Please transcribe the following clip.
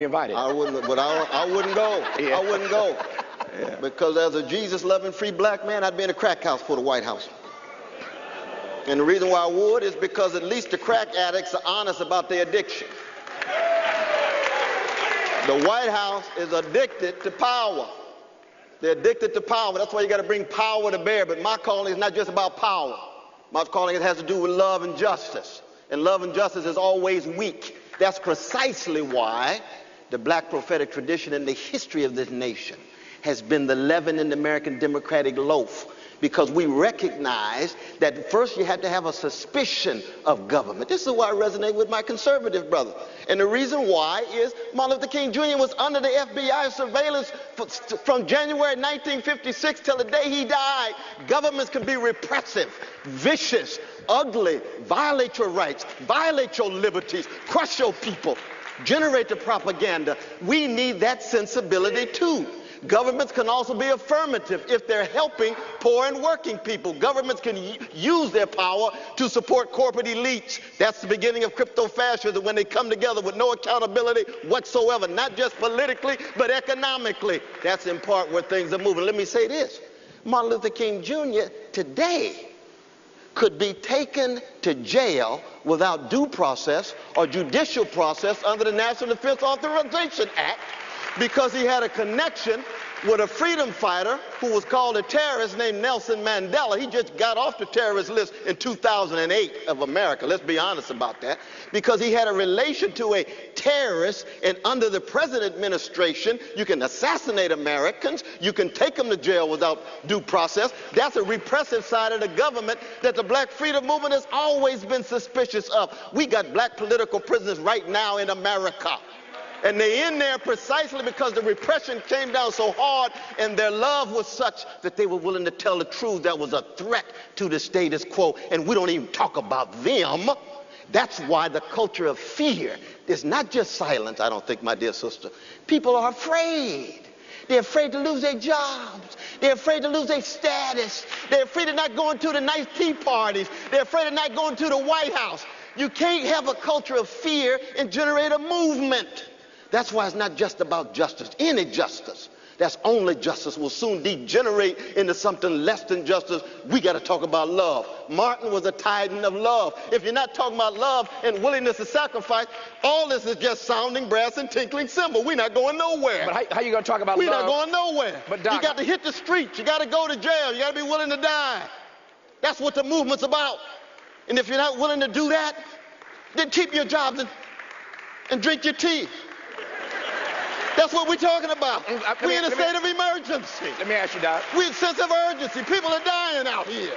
invited. I wouldn't, but I wouldn't go. Yeah. I wouldn't go. Yeah. Because as a Jesus-loving free black man, I'd be in a crack house for the White House. And the reason why I would is because at least the crack addicts are honest about their addiction. The White House is addicted to power. They're addicted to power. That's why you got to bring power to bear. But my calling is not just about power. My calling it has to do with love and justice. And love and justice is always weak. That's precisely why the black prophetic tradition in the history of this nation has been the leaven in the American democratic loaf. Because we recognize that first you have to have a suspicion of government. This is why I resonate with my conservative brother. And the reason why is Martin Luther King Jr. was under the FBI surveillance from January 1956 till the day he died. Governments can be repressive, vicious, ugly, violate your rights, violate your liberties, crush your people, generate the propaganda. We need that sensibility too. Governments can also be affirmative if they're helping poor and working people. Governments can use their power to support corporate elites. That's the beginning of crypto-fascism, when they come together with no accountability whatsoever, not just politically, but economically. That's in part where things are moving. Let me say this. Martin Luther King Jr. today could be taken to jail without due process or judicial process under the National Defense Authorization Act, because he had a connection with a freedom fighter who was called a terrorist named Nelson Mandela. He just got off the terrorist list in 2008 of America. Let's be honest about that. Because he had a relation to a terrorist, and under the present administration, you can assassinate Americans, you can take them to jail without due process. That's a repressive side of the government that the black freedom movement has always been suspicious of. We got black political prisoners right now in America. And they're in there precisely because the repression came down so hard and their love was such that they were willing to tell the truth that was a threat to the status quo. And we don't even talk about them. That's why the culture of fear is not just silence, I don't think, my dear sister. People are afraid. They're afraid to lose their jobs. They're afraid to lose their status. They're afraid of not going to the nice tea parties. They're afraid of not going to the White House. You can't have a culture of fear and generate a movement. That's why it's not just about justice. Any justice that's only justice will soon degenerate into something less than justice. We got to talk about love. Martin was a titan of love. If you're not talking about love and willingness to sacrifice, all this is just sounding brass and tinkling cymbal. We're not going nowhere. But how you going to talk about love? We're not going nowhere. But Doc, you got to hit the streets. You got to go to jail. You got to be willing to die. That's what the movement's about. And if you're not willing to do that, then keep your jobs and drink your tea. That's what we're talking about. We're in a state of emergency. Let me ask you, Doc. We're in a sense of urgency. People are dying out here.